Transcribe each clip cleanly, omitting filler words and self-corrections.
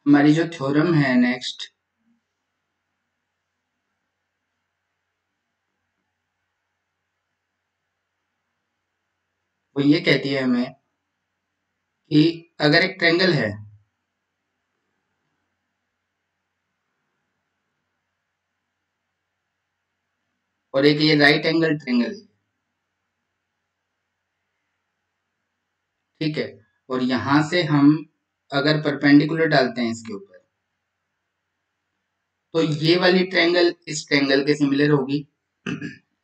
हमारी जो थ्योरम है नेक्स्ट, वो ये कहती है हमें कि अगर एक ट्रायंगल है और एक ये राइट एंगल ट्रायंगल है, ठीक है, और यहां से हम अगर परपेंडिकुलर डालते हैं इसके ऊपर, तो ये वाली ट्रायंगल इस ट्रायंगल के सिमिलर होगी।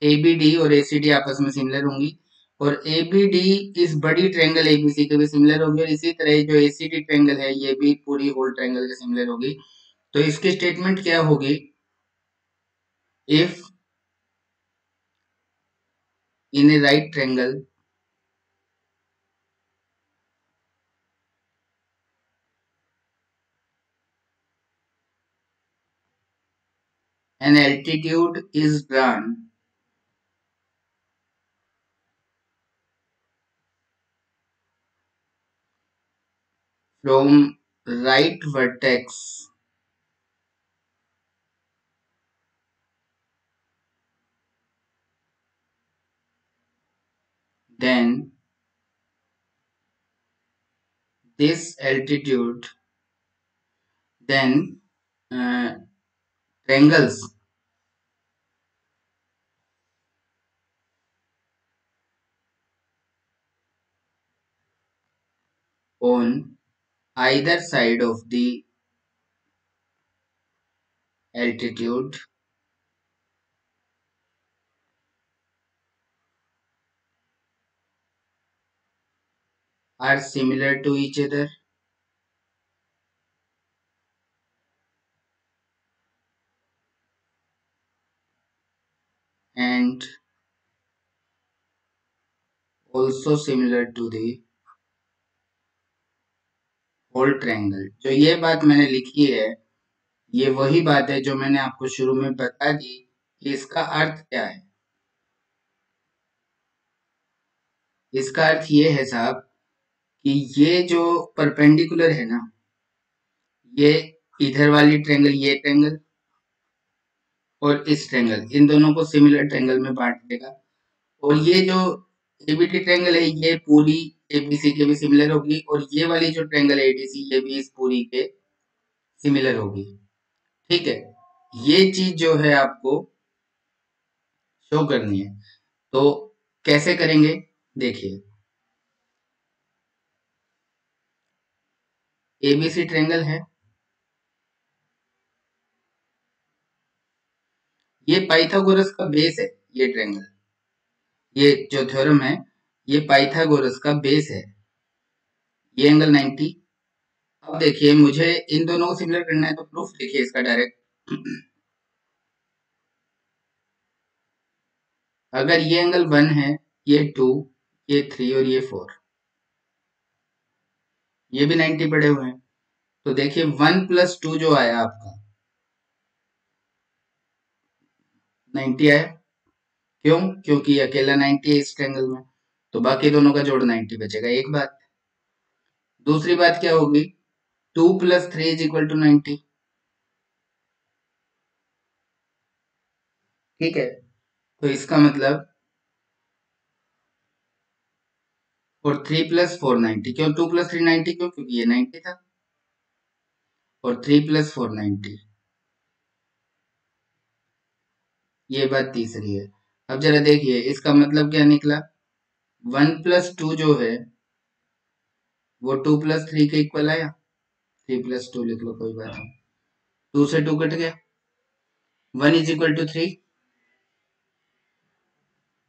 ABD और ACD आपस में सिमिलर होंगी, और ABD इस बड़ी ट्रायंगल ABC के भी सिमिलर होगी, और इसी तरह जो ACD ट्रायंगल है ये भी पूरी होल ट्रायंगल के सिमिलर होगी। तो इसकी स्टेटमेंट क्या होगी? If in A right triangle an altitude is drawn from right vertex then this altitude then triangles on either side of the altitude are similar to each other and also similar to the whole triangle। जो ये बात मैंने लिखी है ये वही बात है जो मैंने आपको शुरू में बता दी कि इसका अर्थ क्या है। इसका अर्थ ये है साहब कि ये जो परपेंडिकुलर है ना, ये इधर वाली ट्रायंगल, ये ट्रायंगल और इस ट्रायंगल, इन दोनों को सिमिलर ट्रायंगल में बांट देगा। और ये जो एबीटी ट्रायंगल है ये पूरी एबीसी के भी सिमिलर होगी, और ये वाली जो ट्रायंगल है एडीसी ये भी इस पूरी के सिमिलर होगी। ठीक है, ये चीज जो है आपको शो करनी है। तो कैसे करेंगे देखिए, एबीसी ट्रायंगल है, ये पाइथागोरस का बेस है। ये ट्रायंगल, ये जो थ्योरम है ये पाइथागोरस का बेस है। ये एंगल 90। अब देखिए मुझे इन दोनों को सिमिलर करना है तो प्रूफ देखिए इसका डायरेक्ट। अगर ये एंगल 1 है, ये 2, ये 3 और ये 4, ये भी 90 पड़े हुए हैं, तो देखिए 1 + 2 जो आया आपका 90 आया। क्यों? क्योंकि अकेला 90 है इस ट्रायंगल में, तो बाकी दोनों का जोड़ 90 बचेगा। एक बात। दूसरी बात क्या होगी? 2 + 3 = 90। ठीक है, तो इसका मतलब, और 3 + 4 90। क्यों 2 + 3 90? क्यों? क्योंकि ये 90 था, और 3 + 4 90। ये बात तीसरी है। अब जरा देखिए इसका मतलब क्या निकला। 1 + 2 जो है वो 2 + 3 के इक्वल आया। 3 + 2 लिख लो, कोई बात नहीं। 2 से 2 कट गया। 1 = 3,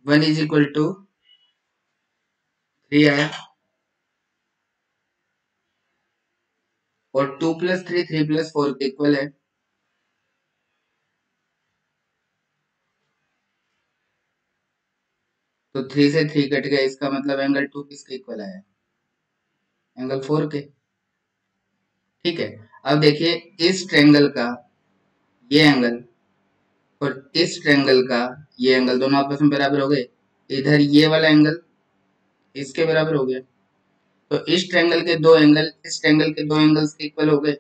1 = 3 आया, और 2 + 3 3 + 4 के इक्वल है। तो 3 से 3 कट गया, इसका मतलब एंगल 2 किसके इक्वल आया? एंगल 4 के। ठीक है, अब देखिए इस ट्रायंगल का ये एंगल और इस ट्रायंगल का ये एंगल दोनों आपस में बराबर हो गए। इधर ये वाला एंगल इसके बराबर हो गया, तो इस ट्रायंगल के दो एंगल इस ट्रायंगल के दो एंगल्स के इक्वल हो गए।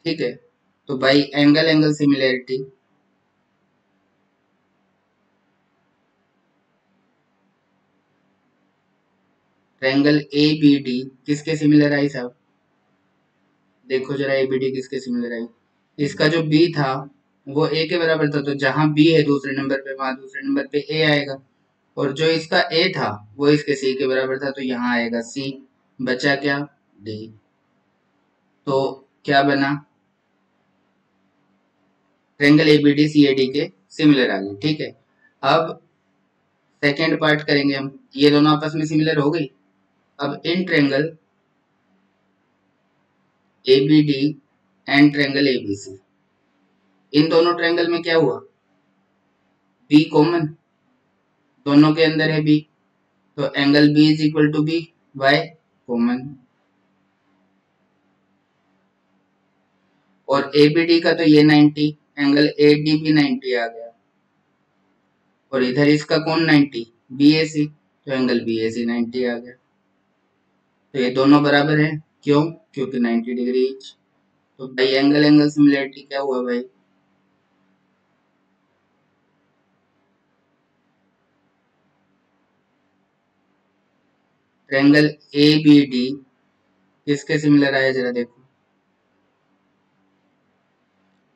ठीक है। तो by angle angle similarity triangle A B D किसके सिमिलर आई साहब? देखो जरा ए बी डी किसके सिमिलर आई। इसका जो बी था वो ए के बराबर था, तो जहां बी है दूसरे नंबर पे वहां दूसरे नंबर पे ए आएगा। और जो इसका ए था वो इसके सी के बराबर था, तो यहाँ आएगा सी। बचा क्या? डी। तो क्या बना? ट्रायंगल एबीडी सीएडी के सिमिलर आ गए। ठीक है। अब सेकेंड पार्ट करेंगे हम। ये दोनों आपस में सिमिलर हो गई। अब in triangle ABD and triangle ABC, इन दोनों ट्रायंगल में क्या हुआ? बी कॉमन, दोनों के अंदर है बी, तो angle B is equal to B by common. और एबीडी का तो ये 90, एंगल एडी भी 90 आ गया। और इधर इसका कौन 90? बीएसी, तो एंगल बीएसी 90 आ गया। तो ये दोनों बराबर है। क्यों? क्योंकि 90 डिग्री ईच। तो भाई एंगल एंगल सिमिलरिटी क्या हुआ भाई? ट्रायंगल ए बी डी किसके सिमिलर आया जरा देखो।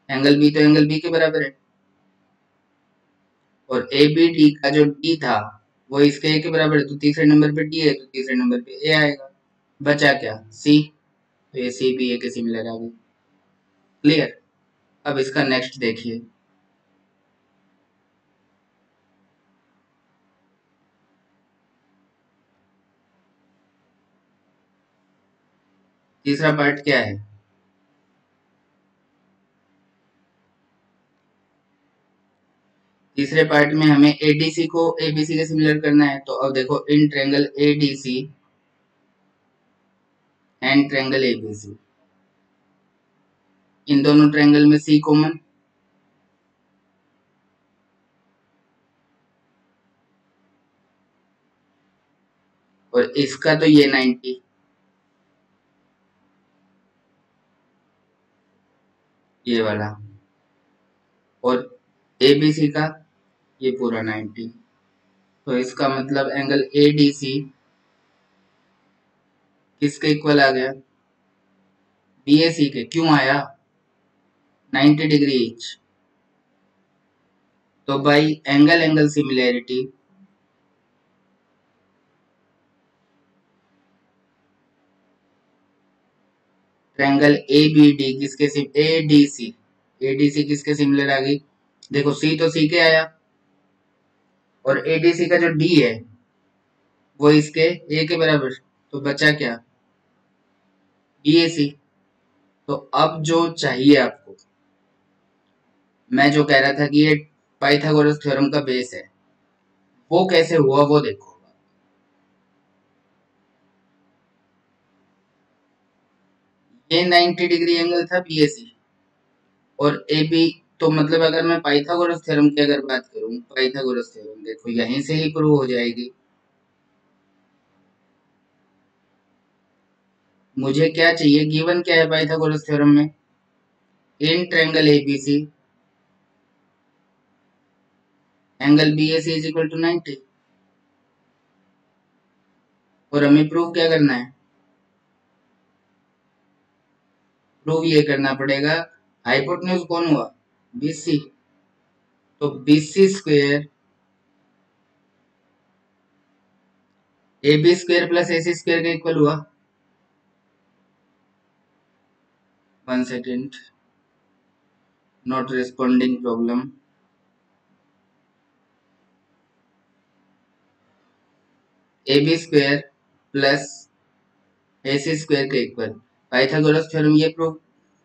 एंगल बी तो एंगल बी के बराबर है। और ए बी डी का जो डी था वो इसके ए के बराबर है, तो तीसरे नंबर पे डी है तो तीसरे नंबर पे ए आएगा। बचा क्या? सी। तो ये सी बी ए के सिमिलर आ गई। क्लियर? अब इसका नेक्स्ट देखिए। तीसरा पार्ट क्या है? तीसरे पार्ट में हमें एडीसी को एबीसी के सिमिलर करना है। तो अब देखो in triangle ADC and triangle ABC, इन दोनों ट्रायंगल में सी कॉमन, और इसका तो ये 90, ये वाला, और एबीसी का ये पूरा 90। तो इसका मतलब एंगल एडीसी किसके इक्वल आ गया? बीएसी के। क्यों आया? 90 डिग्री ईच। तो by angle angle similarity triangle ABD किसके एडीसी, एडीसी किसके सिमिलर आ गई? देखो सी तो सी के आया, और एडीसी का जो डी है वो इसके ए के बराबर, तो बचा क्या? बीएसी। तो अब जो चाहिए आपको, मैं जो कह रहा था कि ये पाइथागोरस थ्योरम का बेस है, वो कैसे हुआ वो देखो। ये 90 डिग्री एंगल था बीएसी, और ए बी, तो मतलब अगर मैं पाइथागोरस थ्योरम की अगर बात करूं, पाइथागोरस थ्योरम देखो यहीं से ही प्रूव हो जाएगी। मुझे क्या चाहिए? गिवन क्या है पाइथागोरस थ्योरम में? In triangle ABC angle BAC is equal to 90। और हमें प्रूव क्या करना है? प्रूव ये करना पड़ेगा हाइपोटेन्यूज कौन हुआ? बीसी। तो BC square A B square plus A C square का इक्वल हुआ। 1 second, not responding problem. A B square plus A C square का इक्वल। पाइथागोरस थ्योरम ये प्रूव,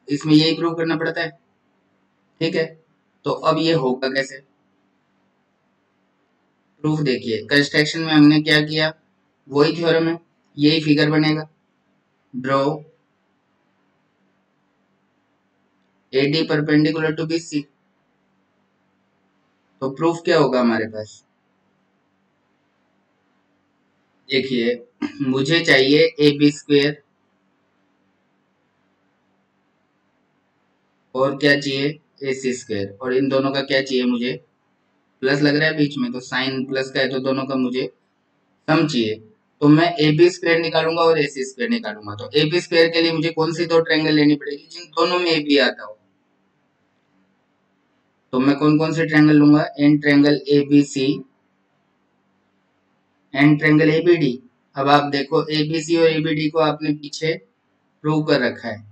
इसमें यही प्रूव करना पड़ता है। ठीक है। तो अब ये होगा कैसे? प्रूफ देखिए, कंस्ट्रक्शन में हमने क्या किया, वही थ्योरम है, यही फिगर बनेगा। Draw AD perpendicular to BC. तो प्रूफ क्या होगा हमारे पास? देखिए, मुझे चाहिए ए बी स्क्वेयर और क्या चाहिए, ए सी स्क्वायर, और इन दोनों का क्या चाहिए मुझे, प्लस लग रहा है बीच में, तो साइन प्लस का है तो दोनों का मुझे सम चाहिए। तो मैं ए बी स्क्वायर निकालूंगा और ए सी स्क्वायर निकालूंगा। तो ए बी स्क्वायर के लिए मुझे कौन सी दो ट्रायंगल लेनी पड़ेगी, जिन दोनों में ए बी आता हो। तो मैं कौन कौन से ट्रायंगल लूंगा, in triangle A B C, in triangle A B D. अब आप देखो ए बी सी और ए बी डी को आपने पीछे प्रूव कर रखा है,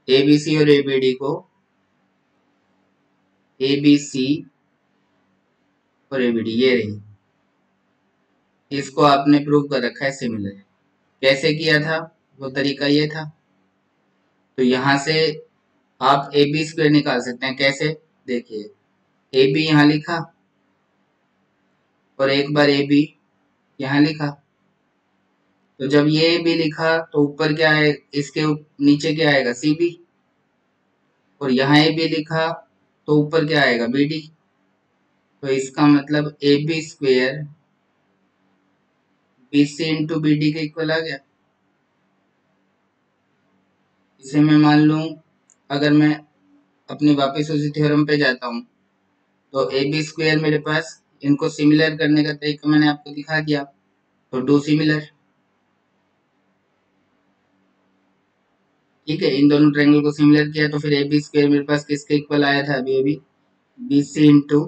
ए बी सी और ए बी डी को, ए बी सी और ए बी डी ये रही, इसको आपने प्रूव कर रखा है सिमिलर। कैसे किया था, वो तरीका ये था। तो यहां से आप ए बी स्क्वायर निकाल सकते हैं, कैसे, देखिए ए बी यहाँ लिखा और एक बार ए बी यहाँ लिखा। तो जब ये ए बी लिखा तो ऊपर क्या है, इसके नीचे क्या आएगा, सी बी, और यहाँ ए बी लिखा तो ऊपर क्या आएगा, बी डी। तो इसका मतलब A B square B C into B D के इक्वल आ गया। इसे मैं मान लूं, अगर मैं अपनी वापस उसी थ्योरम पे जाता हूँ, तो ए बी स्क्वेयर मेरे पास, इनको सिमिलर करने का तरीका मैंने आपको दिखा दिया। तो डू सिमिलर, ठीक है, इन दोनों ट्रायंगल को सिमिलर किया तो फिर ए बी स्क्वायर मेरे पास किसके इक्वल आया था, अभी अभी B C into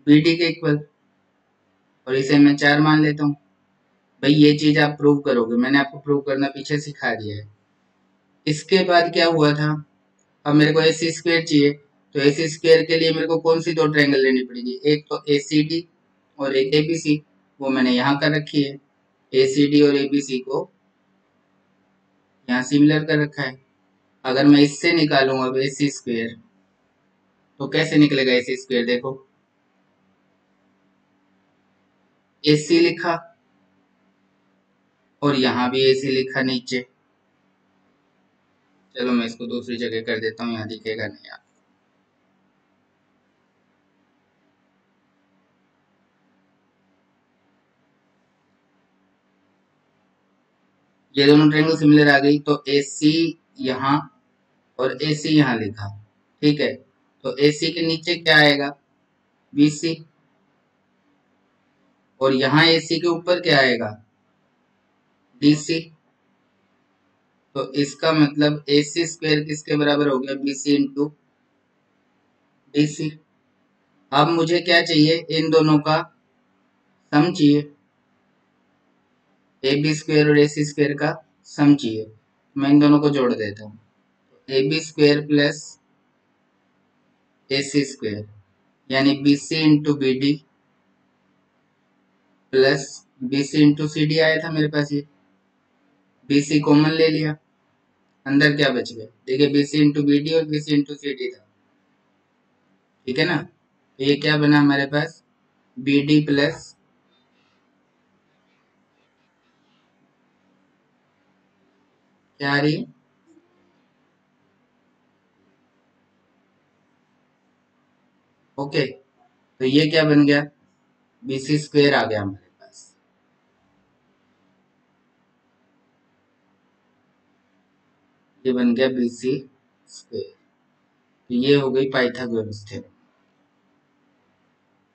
B D के इक्वल, और इसे मैं 4 मान लेता हूँ। भाई ये चीज आप प्रूव करोगे, मैंने आपको प्रूव करना पीछे सिखा दिया है। इसके बाद क्या हुआ था, अब मेरे को ए सी स्क्वायर चाहिए। तो ए सी स्क्वायर के लिए मेरे को कौन सी दो ट्रायंगल लेनी पड़ेगी, एक तो ए सी डी और एक ए बी सी, वो मैंने यहाँ कर रखी है। ए सी डी और ए बी सी को यहाँ सिमिलर कर रखा है। अगर मैं इससे निकालूं अब ए सी स्क्वायर, तो कैसे निकलेगा ए सी स्क्वायर, देखो ए सी लिखा और यहाँ भी ए सी लिखा नीचे। चलो मैं इसको दूसरी जगह कर देता हूँ, यहाँ दिखेगा नहीं यार। ये दोनों ट्रायंगल सिमिलर आ गई, तो ए सी यहाँ और ए सी यहाँ लिखा, ठीक है। तो ए सी के नीचे क्या आएगा, बी सी, और यहाँ ए सी के ऊपर क्या आएगा, डी सी। तो इसका मतलब ए सी स्क्वायर किसके बराबर हो गया, B C into D C. अब मुझे क्या चाहिए, इन दोनों का सम चाहिए, ए बी स्क्वायर और ए सी स्क्वायर का सम चाहिए। मैं इन दोनों को जोड़ देता हूँ, A B square plus A C square, यानी B C into B D plus B C into C D आया था मेरे पास। ये बी सी कॉमन ले लिया, अंदर क्या बच गया, देखिए B C into B D और B C into C D था, ठीक है ना। तो ये क्या बना हमारे पास, बी डी प्लस क्या आ रही है, ओके। तो ये क्या बन गया, बी सी स्क्वायर आ गया हमारे पास। ये बन गया बी सी स्क्वायर। तो ये हो गई Pythagoras theorem.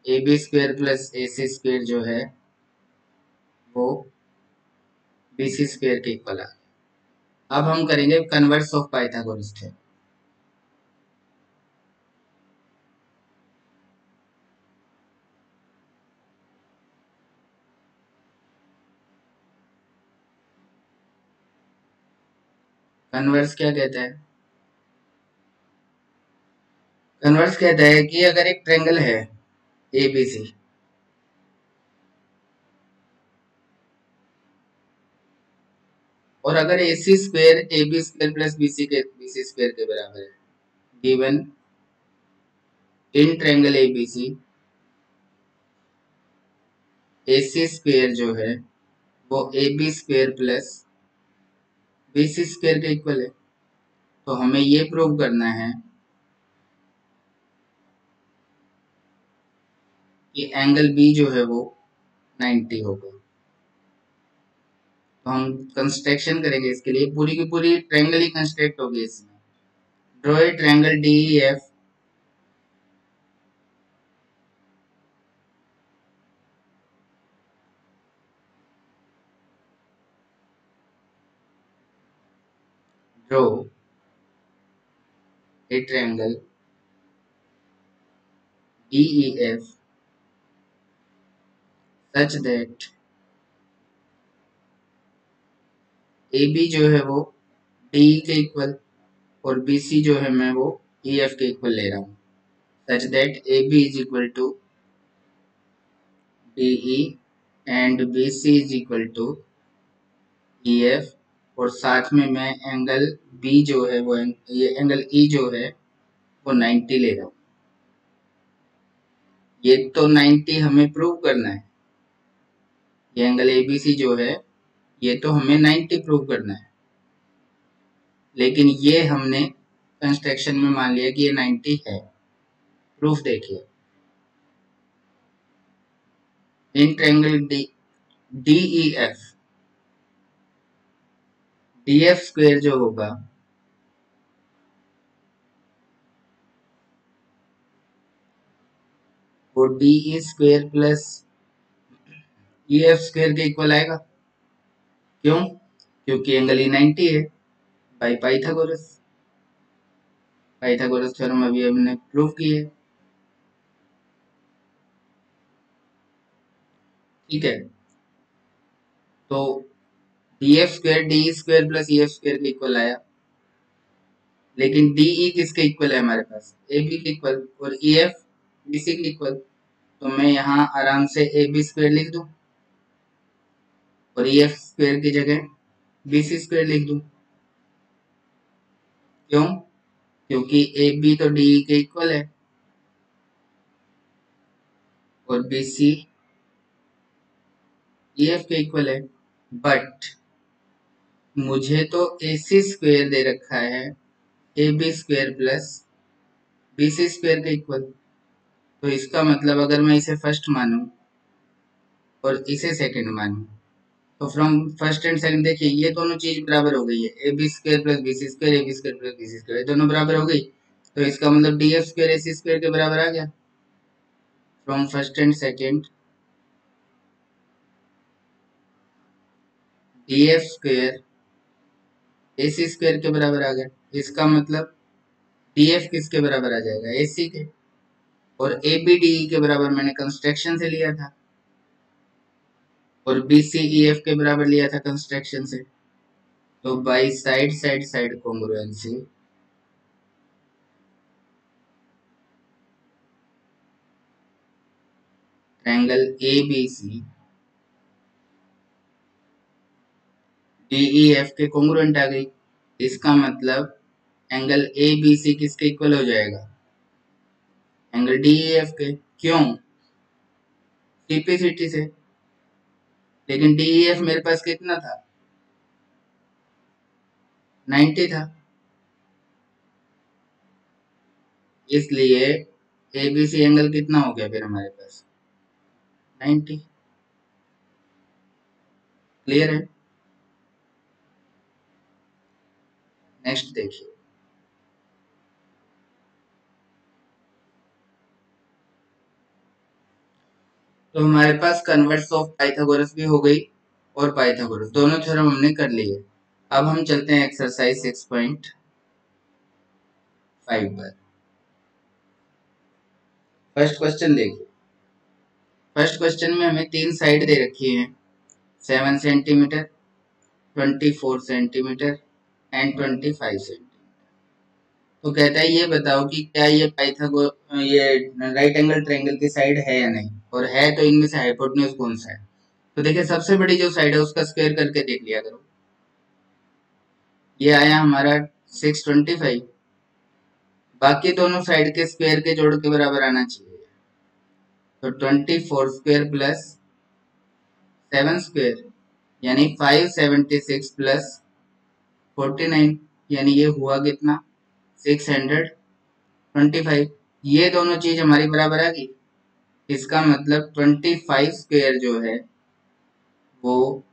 A B square plus A C square जो है वो बी सी स्क्वायर के इक्वल आ गया। अब हम करेंगे converse of Pythagoras theorem. Converse क्या कहता है, कन्वर्स कहता है कि अगर एक ट्रायंगल है ए बी सी, और अगर A C square A B square plus B C square के बराबर है, given in triangle A B C, A C square जो है वो A B square plus B C square के इक्वल है। तो हमें ये प्रूव करना है कि एंगल बी जो है वो 90 होगा। तो हम कंस्ट्रक्शन करेंगे इसके लिए, पूरी की पूरी ट्रायंगल ही कंस्ट्रक्ट होगी इसमें। Draw a triangle DEF draw a triangle DEF such that AB जो है वो DE के इक्वल और BC जो है मैं वो EF के इक्वल ले रहा हूँ। Such that AB is equal to DE and BC is equal to EF, और साथ में मैं एंगल B जो है वो ये एंगल E जो है वो 90 ले रहा हूँ। ये तो 90 हमें प्रूव करना है, ये एंगल ABC जो है ये तो हमें 90 प्रूव करना है, लेकिन ये हमने कंस्ट्रक्शन में मान लिया कि ये 90 है। प्रूफ देखिए, in triangle DEF DF square जो होगा वो DE square plus EF square के इक्वल आएगा। क्यों? क्योंकि एंगल E 90 है बाई पाइथागोरस। पाइथागोरस थ्योरम अभी हमने प्रूव की है। ठीक है, तो DF square DE square plus EF square के इक्वल आया, लेकिन DE किसके इक्वल है हमारे पास? AB के इक्वल, और EF BC के इक्वल। तो मैं यहाँ आराम से AB स्क्वायर लिख दूं और EF स्क्वायर की जगह BC स्क्वायर लिख दूं। क्यों? क्योंकि AB तो DE के इक्वल है और BC EF के इक्वल है, बट मुझे तो AC स्क्वायर दे रखा है AB square plus BC square के इक्वल। तो इसका मतलब अगर मैं इसे फर्स्ट मानूं और इसे सेकंड मानूं, तो फ्रॉम फर्स्ट एंड सेकंड देखिए ये दोनों चीज बराबर हो गई है, AB square plus BC square AB square plus BC square दोनों बराबर हो गई। तो इसका मतलब DF स्क्वायर AC स्क्वायर के बराबर आ गया। From first and second DF square AC square के बराबर आ गया। इसका मतलब DF किसके बराबर आ जाएगा? AC के, और AB DE के बराबर मैंने कंस्ट्रक्शन से लिया था, और BC EF के बराबर लिया था कंस्ट्रक्शन से। तो by side side side congruency triangle ABC DEF के कॉन्ग्रुएंट आ गई। इसका मतलब एंगल ABC किसके इक्वल हो जाएगा? एंगल DEF के। क्यों? सिंप्लिसिटी से। लेकिन DEF मेरे पास कितना था? 90 था, इसलिए ABC एंगल कितना हो गया फिर हमारे पास? 90। क्लियर है? नेक्स्ट देखिए, तो हमारे पास कन्वर्स ऑफ पाइथागोरस भी हो गई और पाइथागोरस दोनों थ्योरम हमने कर लिए। अब हम चलते हैं एक्सरसाइज 6.5 पर। फर्स्ट क्वेश्चन देखिए। फर्स्ट क्वेश्चन में हमें तीन साइड दे रखी है, 7 सेंटीमीटर, 24 सेंटीमीटर एंड 25 सेंटीमीटर। तो कहता है ये बताओ कि क्या ये ये राइट एंगल ट्रायंगल की साइड है या नहीं, और है तो इनमें से हाइपोटेन्यूज कौन सा है। तो देखिए सबसे बड़ी जो साइड है उसका स्क्वायर करके देख लिया करो। ये आया हमारा 625, बाकी दोनों साइड के स्क्वायर के जोड़ के बराबर आना चाहिए। तो 24 स्क्वायर प्लस 7 स्क्वायर यानी 576 प्लस 49, यानी ये हुआ कितना? 625। ये दोनों चीज हमारी बराबर आ गई। इसका मतलब 25 स्क्वायर जो है वो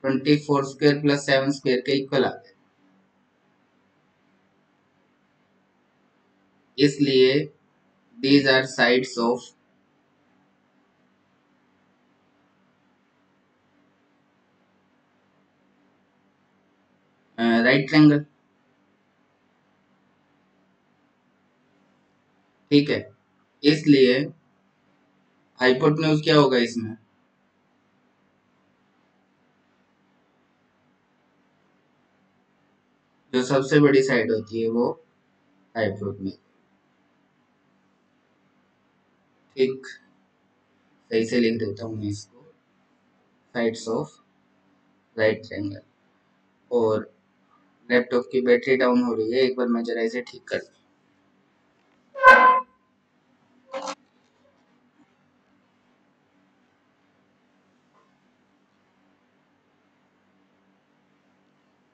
24 स्क्वायर प्लस 7 स्क्वायर के इक्वल आ गया। इसलिए these are sides of right triangle. ठीक है, इसलिए हाइपोटेन्यूज क्या होगा इसमें, जो सबसे बड़ी साइड होती है वो हाइपोटेन्यूज। ठीक, सही से लिख देता हूँ मैं इसको, साइड्स ऑफ राइट ट्रायंगल। और लैपटॉप की बैटरी डाउन हो रही है, एक बार मैं जरा इसे ठीक कर।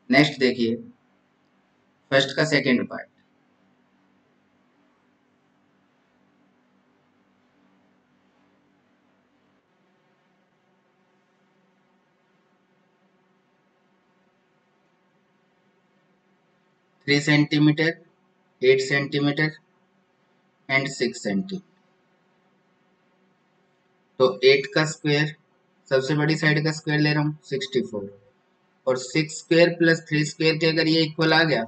नेक्स्ट देखिए, फर्स्ट का second part. Three centimetre, 8 centimetre and 6 centimetre. तो 8 का स्क्वायर, सबसे बड़ी साइड का स्क्वायर ले रहा हूँ 64, और 6 स्क्वायर प्लस 3 स्क्वायर के अगर ये इक्वल आ गया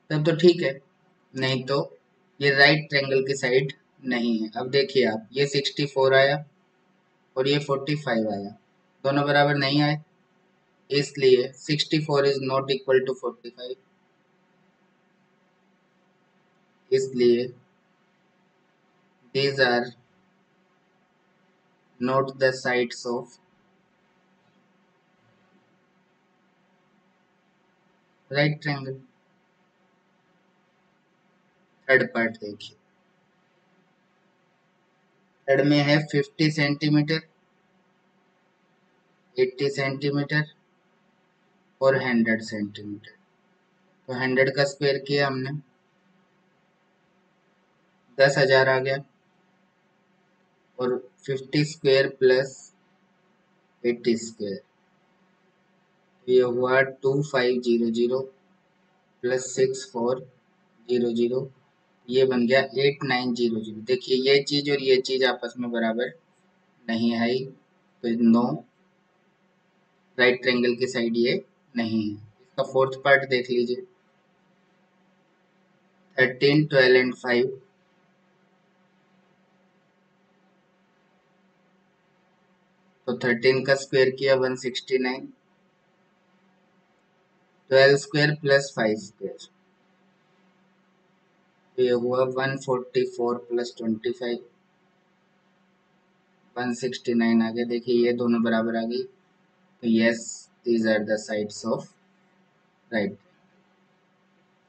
तब तो ठीक है, नहीं तो ये राइट ट्रायंगल की साइड नहीं है। अब देखिए आप, ये 64 आया और ये 45 आया, दोनों बराबर नहीं आए, इसलिए 64 इज नॉट इक्वल टू 45। इसलिए these are not the sides of right triangle। Third part देखिए, थर्ड में है 50 सेंटीमीटर, 80 सेंटीमीटर और 100 सेंटीमीटर। तो 100 का स्क्वायर किया हमने, 10,000 आ गया, और 50 स्क्वायर प्लस 80 स्क्वायर, ये हुआ 2500 प्लस 6400, ये बन गया 8900। देखिए ये चीज और ये चीज आपस में बराबर नहीं आई, तो नो, राइट ट्रायंगल की साइड ये नहीं है। इसका फोर्थ पार्ट देख लीजिए, 13, 12 एंड 5। तो 13 का स्क्वायर किया 169, 12 स्क्वायर प्लस 5 स्क्वायर, तो ये हुआ 144 प्लस 25, 169 आ गया। देखिए ये दोनों बराबर आ गई, तो yes, these are the sides of right.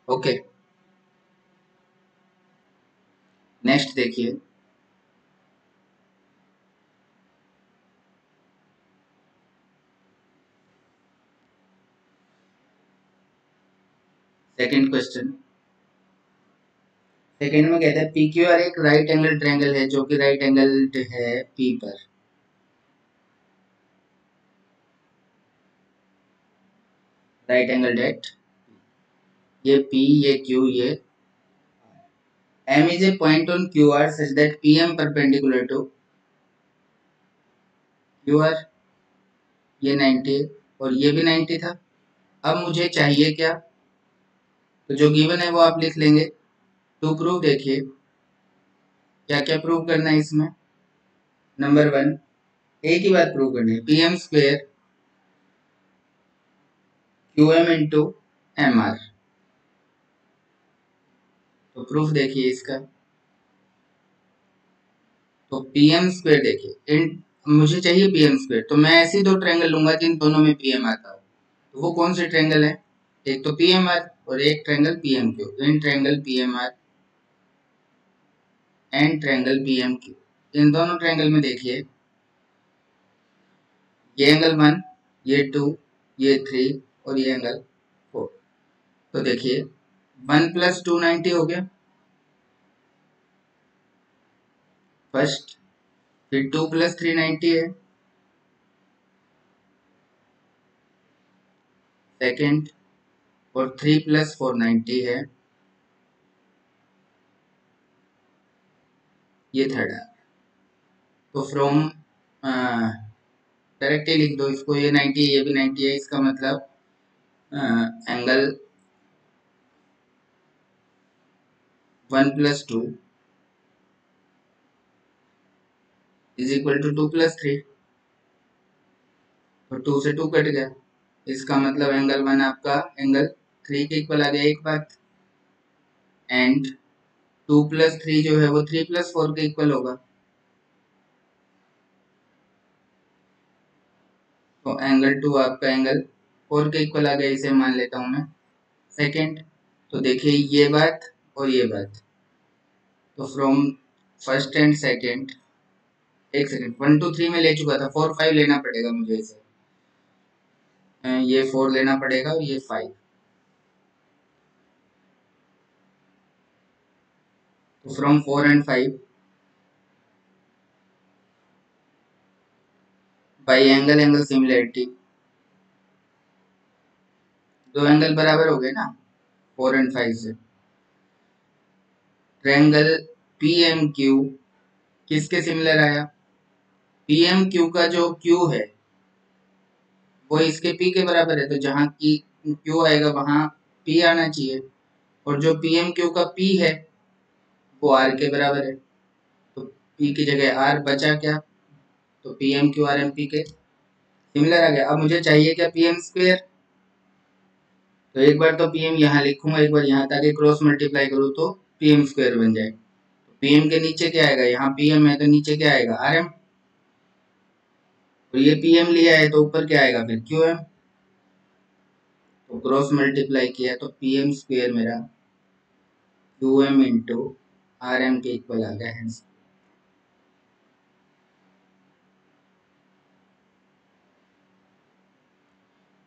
Okay, next देखिए, सेकंड क्वेश्चन। सेकंड में कहता है पी क्यू आर एक राइट एंगल ट्रायंगल है जो कि राइट एंगल है पी पर। राइट एंगल एट, ये P, ये Q, ये M is a point on QR such that PM perpendicular to QR, ये 90 और ये भी 90 था। अब मुझे चाहिए क्या, तो जो गिवन है वो आप लिख लेंगे। टू प्रूव देखिए क्या क्या प्रूव करना है इसमें। नंबर 1, एक ही बात प्रूव करनी है, PM square QM into MR। तो प्रूफ देखिए इसका, तो PM स्क्वेयर देखिए, इन मुझे चाहिए PM स्क्वेयर, तो मैं ऐसे दो ट्रायंगल लूंगा जिन दोनों में PM आता हो। तो वो कौन से ट्रायंगल है, एक तो PMR और एक triangle PMQ। In triangle PMR and triangle PMQ, इन दोनों ट्रायंगल में देखिए, ये एंगल 1, ये 2, ये 3 और ये एंगल 4। तो देखिए 1 प्लस 290 हो गया फर्स्ट, फिर 2 प्लस 390 है, सेकेंड, और 3 + 4 90 है, ये थर्ड है। तो फ्रॉम डायरेक्टली लिख दो इसको, ये 90 ये भी 90 है, इसका मतलब एंगल 1 + 2 = 2 + 3, तो 2 से 2 कट गया, इसका मतलब एंगल 1 आपका एंगल 3 के इक्वल आ गया, एक बात। एंड 2 + 3 जो है वो 3 + 4 के इक्वल होगा, तो एंगल 2 आपका एंगल 4 के इक्वल आ गया, इसे मान लेता हूं मैं। सेकेंड, तो देखिए ये बात और ये बात, तो फ्रॉम फर्स्ट एंड सेकेंड, एक सेकेंड, 1 2 3 में ले चुका था, 4 5 लेना पड़ेगा मुझे इसे, ये 4 लेना पड़ेगा और ये 5, तो from 4 and 5 by angle angle similarity, दो एंगल बराबर हो गए ना 4 एंड 5 से। ट्रायंगल पी एम क्यू किसके सिमिलर आया? पी एम क्यू का जो क्यू है वो इसके पी के बराबर है, तो जहां की क्यू आएगा वहां पी आना चाहिए, और जो पी एम क्यू का पी है वो आर के बराबर है, तो पी की जगह आर बचा क्या, तो P M Q R M P के सिमिलर आ गया। अब मुझे चाहिए क्या, पी एम स्क्वेयर, तो एक बार तो पी एम यहाँ लिखूंगा, एक बार यहाँ, ताकि क्रॉस मल्टीप्लाई करूँ तो पी एम स्क्वेयर बन जाए। पी एम के नीचे क्या आएगा, यहाँ पी एम है तो नीचे क्या आएगा, आर एम, तो ये पी एम लिया है तो ऊपर क्या आएगा फिर क्यू एम, तो क्रॉस मल्टीप्लाई किया तो पी एम स्क्वेयर मेरा Q M into R M के इक्वल आ गया है।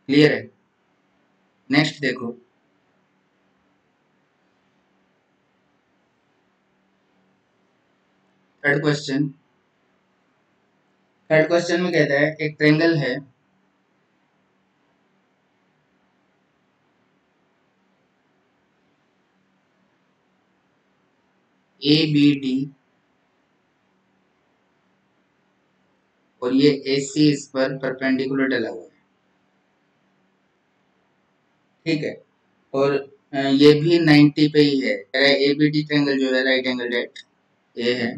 क्लियर है? नेक्स्ट देखो, थर्ड क्वेश्चन। थर्ड क्वेश्चन में कहता है एक ट्रेंगल है ए बी डी, और ये ए सी इस पर परपेंडिकुलर डला हुआ है, ठीक है, और ये भी 90 पे ही है। ए बी डी ट्रेंगल जो है राइट एंगल डेट ए है,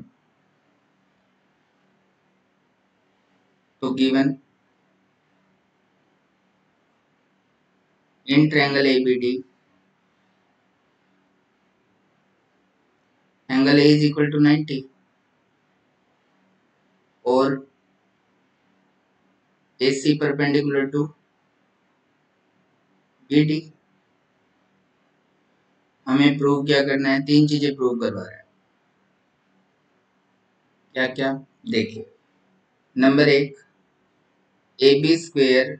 तो given in triangle ABD angle A = 90 और AC परपेंडिकुलर टू BD। हमें प्रूव क्या करना है, तीन चीजें प्रूव करवा रहा है। क्या क्या, देखिए, number 1, AB²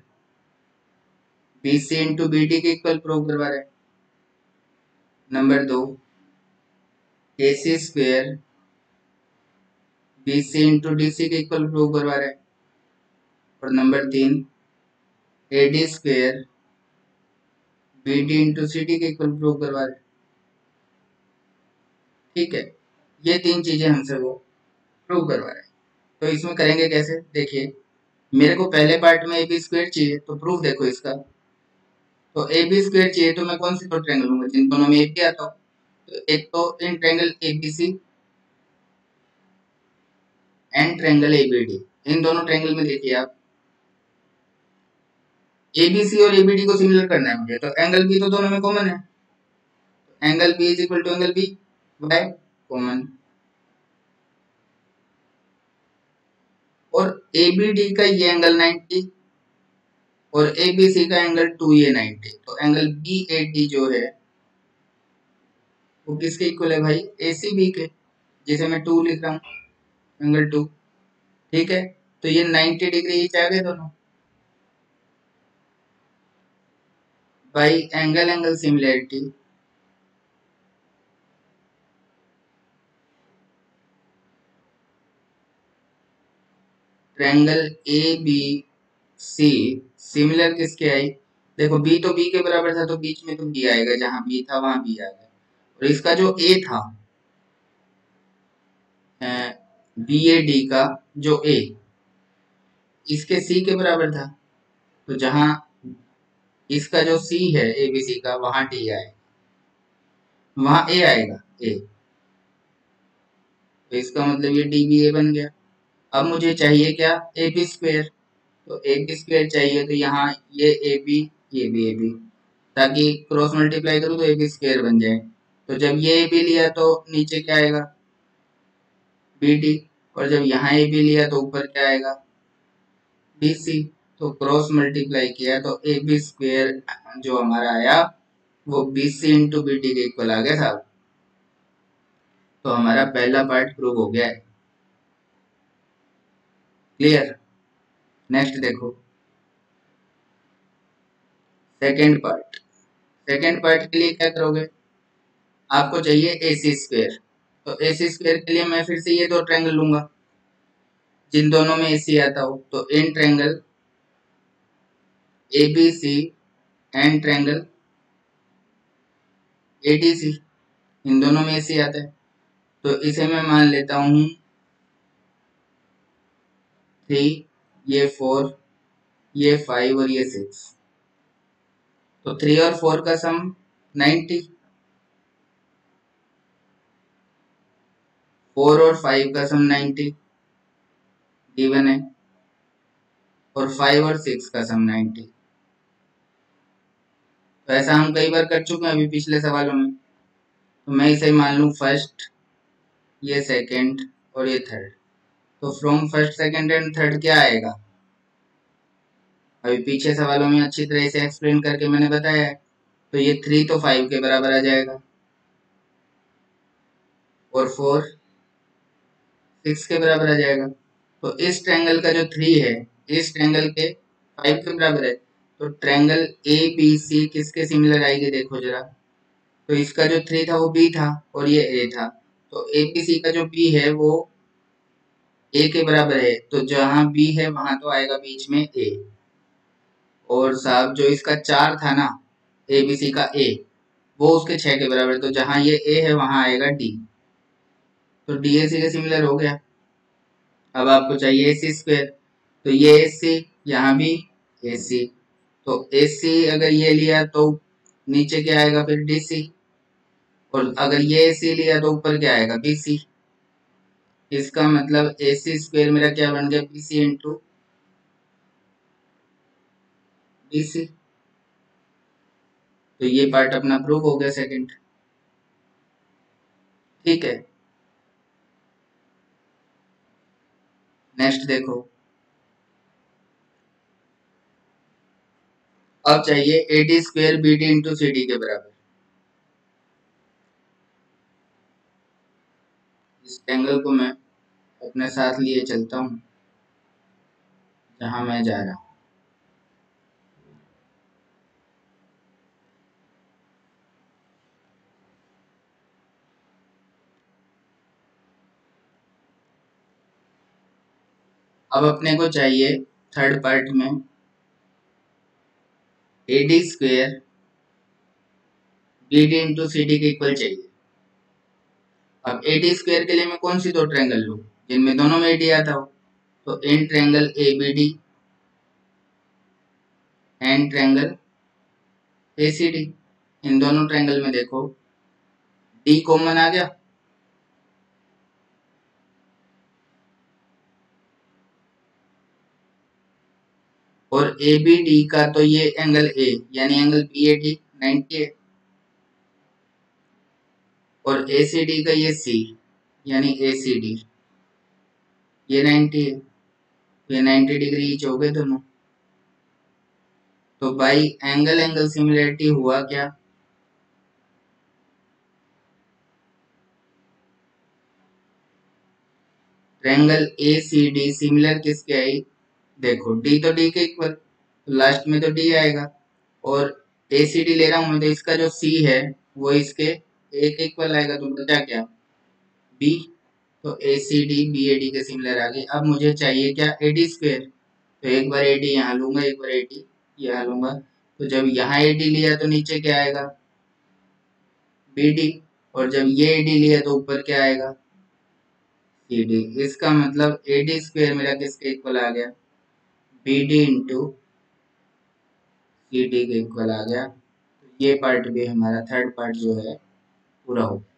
BC into BD के इक्वल प्रूव करवा रहा है। Number 2, AC² BC into DC के इक्वल प्रूव करवा रहा है। और number 3, AD² BD into CD के इक्वल प्रूव करवा रहा है, ठीक है। ये तीन चीजें हमसे वो प्रूव करवा रहे हैं। तो इसमें करेंगे कैसे, देखिए, मेरे को पहले पार्ट में AB² चाहिए, तो प्रूफ देखो इसका, तो AB² चाहिए तो मैं कौन सी दो ट्रायंगल लूंगा जिन दोनों में AB आता हो, तो एक तो in triangle ABC and triangle ABD, इन दोनों ट्रायंगल में देखिए आप, ABC और ABD को सिमिलर करना है मुझे, तो एंगल B तो दोनों में कॉमन है, angle B = angle B bye common, और ABD का ये एंगल 90 और ABC का एंगल 2 ये 90, तो एंगल BAD जो है वो किसके इक्वल है भाई, ACB के, जिसे मैं 2 लिख रहा हूँ, एंगल 2, ठीक है। तो ये 90 डिग्री ईच आ गए दोनों, by angle angle similarity triangle ABC similar किसके आई, देखो बी तो बी के बराबर था, तो बीच में तो बी आएगा, जहां बी था वहां बी आएगा। और इसका जो ए था, बी ए डी का जो ए इसके सी के बराबर था, तो जहां इसका जो सी है एबीसी का, वहां डी आएगा, वहां ए आएगा ए, तो इसका मतलब ये डी बी ए बन गया। अब मुझे चाहिए क्या, ए बी स्क्वेयर। तो ए बी स्क्वेयर चाहिए, तो यहाँ ये ए बी, ये भी ए बी, ताकि क्रॉस मल्टीप्लाई करूँ तो ए बी स्क्वेयर बन जाए। तो जब ये ए बी लिया तो नीचे क्या आएगा, बी डी। और जब यहाँ ए बी लिया तो ऊपर क्या आएगा, बी सी। तो क्रॉस मल्टीप्लाई किया तो ए बी स्क्वेयर जो हमारा आया वो B C into B D के इक्वल आ गया था। तो हमारा पहला पार्ट प्रूव हो गया है। क्लियर। नेक्स्ट देखो सेकेंड पार्ट। सेकेंड पार्ट के लिए क्या करोगे, आपको चाहिए ए सी स्क्वेयर। तो ए सी स्क्वेयर के लिए मैं फिर से ये दो ट्रायंगल लूंगा जिन दोनों में ए सी आता हो। तो in triangle A B C and triangle A D C, इन दोनों में ए सी आता है। तो इसे मैं मान लेता हूं 3, ये 4, ये 5 और ये 6। तो 3 और 4 का सम 90, 4 और 5 का सम 90 गिवन है, और 5 और 6 का सम 90। तो ऐसा हम कई बार कर चुके हैं अभी पिछले सवालों में। तो मैं इसे मान लूं फर्स्ट, ये सेकंड और ये थर्ड। तो from first second and third क्या आएगा, अभी पीछे सवालों में अच्छी तरह से एक्सप्लेन करके मैंने बताया है। तो ये 3 तो 5 के बराबर आ जाएगा, और 4 6 के बराबर आ जाएगा। तो इस ट्रायंगल का जो 3 है इस ट्रायंगल के 5 के बराबर है। तो ट्रायंगल ए बी सी किसके सिमिलर आएगी, देखो जरा। तो इसका जो 3 था वो बी था और ये ए था। तो ए बी सी का जो बी है वो ए के बराबर है, तो जहां बी है वहां तो आएगा बीच में ए। और साहब जो इसका 4 था ना, ए बी सी का ए, वो उसके 6 के बराबर है, तो जहां ये ए है वहां आएगा डी। तो डी ए सी के सिमिलर हो गया। अब आपको चाहिए ए सी स्क्वेयर। तो ये ए सी, यहाँ भी ए सी। तो ए सी अगर ये लिया तो नीचे क्या आएगा फिर डी सी, और अगर ये ए सी लिया तो ऊपर क्या आएगा बी सी। इसका मतलब ए सी स्क्वेयर मेरा क्या बन गया, B C into B C. तो ये पार्ट अपना प्रूव हो गया सेकंड। ठीक है, नेक्स्ट देखो। अब चाहिए A D square B D into C D के बराबर। इस एंगल को मैं अपने साथ लिए चलता हूं जहां मैं जा रहा हूं। अब अपने को चाहिए थर्ड पार्ट में A D square B D into C D के इक्वल चाहिए। अब ए डी स्क्वेयर के लिए मैं कौन सी दो ट्रायंगल लूं जिनमें दोनों में ए डी आता हो। तो in triangle A B D and triangle A C D, इन दोनों ट्रायंगल में देखो डी कॉमन आ गया। और ए बी डी का तो ये एंगल ए यानी एंगल बी ए डी 90 है, और ए सी डी का ये सी यानी ए सी डी ये 90 है। तो ये 90 डिग्री ईच हो गए दोनों। तो बाई एंगल एंगल सिमिलरिटी हुआ क्या, triangle A C D similar किसके आई, देखो डी तो डी के इक्वल, तो लास्ट में तो डी आएगा। और ए सी डी ले रहा हूं मैं, तो इसका जो सी है वो इसके ए के इक्वल आएगा, तो बचा क्या बी। तो A C D B A D के सिमिलर आ गए। अब मुझे चाहिए क्या, ए डी स्क्वेयर। तो एक बार ए डी यहाँ लूंगा, एक बार ए डी यहाँ लूंगा। तो जब यहाँ AD लिया तो नीचे क्या आएगा, BD, और जब ये AD लिया तो ऊपर क्या आएगा, CD। इसका मतलब AD स्क्वायर मेरा किसके इक्वल आ गया, BD इंटू CD के इक्वल आ गया। तो ये पार्ट भी हमारा थर्ड पार्ट जो है पूरा हो गया।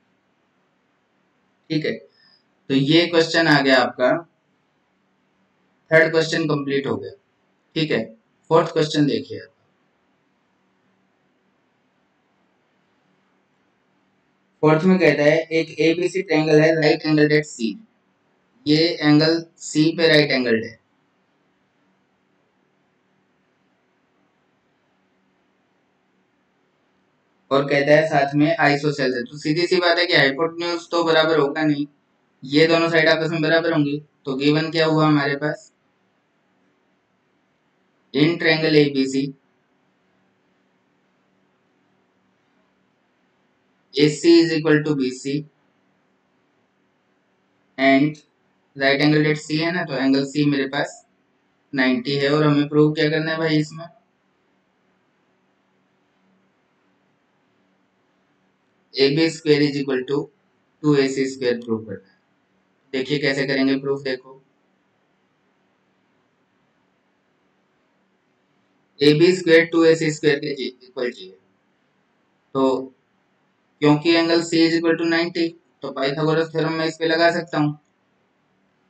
ठीक है, तो ये क्वेश्चन आ गया आपका, थर्ड क्वेश्चन कंप्लीट हो गया। ठीक है, फोर्थ क्वेश्चन देखिए। फोर्थ में कहता है एक एबीसी ट्रायंगल है, राइट एंगल एट सी। ये एंगल सी पे राइट एंगल है, और कहता है साथ में आइसोसेल्स है। तो सीधी सी बात है कि हाइपोटेन्यूज तो बराबर होगा नहीं, ये दोनों साइड आपस में बराबर होंगी। तो गिवन क्या हुआ हमारे पास, in triangle ABC AC is equal to BC and right angle at C है ना, तो एंगल C मेरे पास 90 है। और हमें प्रूव क्या करना है भाई, इसमें AB square is equal to 2AC square prove करना है। देखिए कैसे करेंगे प्रूफ, देखो AB स्क्वायर 2AC स्क्वायर के इक्वल चाहिए। तो क्योंकि angle C is equal to 90, तो पाइथागोरस थ्योरम मैं इस पे लगा सकता हूँ।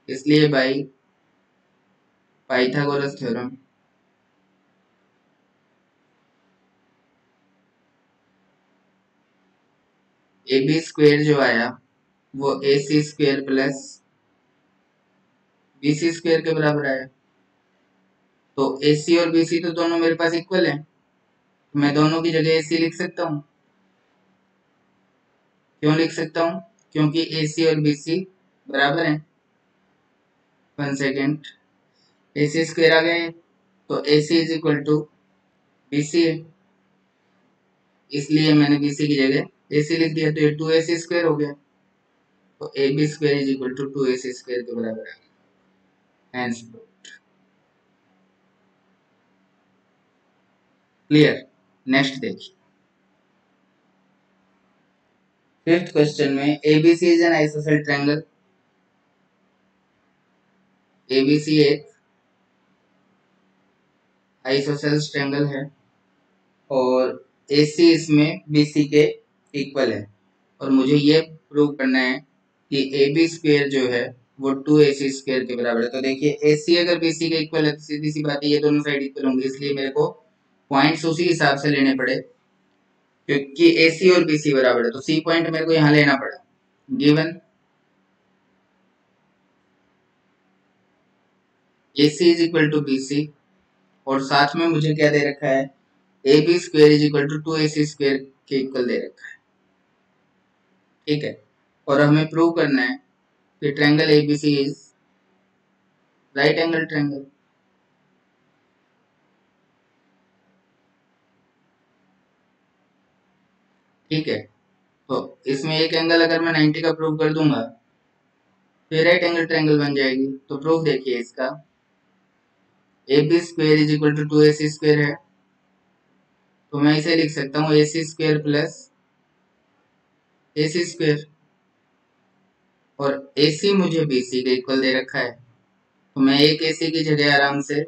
इसलिए भाई पाइथागोरस थ्योरम AB स्क्वायर जो आया वो AC square plus BC square के बराबर आया। तो AC और BC तो दोनों मेरे पास इक्वल है, मैं दोनों की जगह AC लिख सकता हूँ। क्यों लिख सकता हूँ, क्योंकि AC और BC बराबर हैं। 1 सेकेंड, AC स्क्वायर आ गए, तो AC is equal to BC है, इसलिए मैंने BC की जगह AC लिख दिया। तो ये 2AC स्क्वायर हो गया, तो AB square is equal to 2AC square के बराबर आ गया। Hence clear. नेक्स्ट देखिए, फिफ्थ क्वेश्चन में ABC is an isosceles triangle. ABC एक आइसोसेल्स ट्रायंगल है और AC इसमें BC के इक्वल है, और मुझे ये प्रूव करना है कि AB स्क्वायर जो है वो 2AC स्क्वायर के बराबर है। तो देखिए AC अगर BC के इक्वल है तो सीधी सी बात है ये दोनों साइड इक्वल होंगी, इसलिए मेरे को पॉइंट्स उसी हिसाब से लेने पड़े, क्योंकि AC और BC बराबर है तो C पॉइंट मेरे को यहाँ लेना पड़ा। Given AC is equal to BC, और साथ में मुझे क्या दे रखा है, AB square is equal to 2AC square के इक्वल दे रखा है। ठीक है, और हमें प्रूव करना है कि triangle ABC is right angle triangle. ठीक है, तो इसमें एक एंगल अगर मैं 90 का प्रूव कर दूंगा तो राइट एंगल ट्रायंगल बन जाएगी। तो प्रूफ देखिए इसका, AB square is equal to 2AC square है, तो मैं इसे लिख सकता हूँ AC square plus AC square, और AC मुझे BC के इक्वल दे रखा है, तो मैं एक AC की जगह आराम से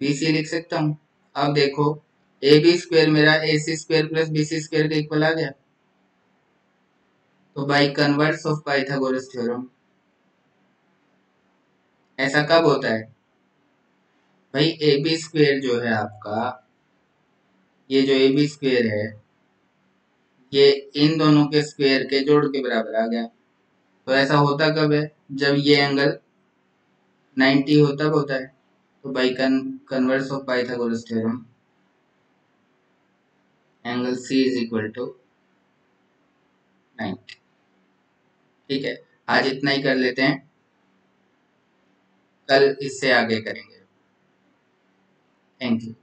BC लिख सकता हूँ। अब देखो AB स्क्वायर मेरा AC square plus BC square के इक्वल आ गया। तो by converse of Pythagoras theorem, ऐसा कब होता है भाई, AB स्क्वायर जो है आपका, ये जो AB स्क्वायर है ये इन दोनों के स्क्वायर के जोड़ के बराबर आ गया। तो ऐसा होता कब है, जब ये एंगल 90 हो तब होता है। तो by converse of Pythagoras theorem angle C is equal to 90। ठीक है, आज इतना ही कर लेते हैं, कल इससे आगे करेंगे। Thank you.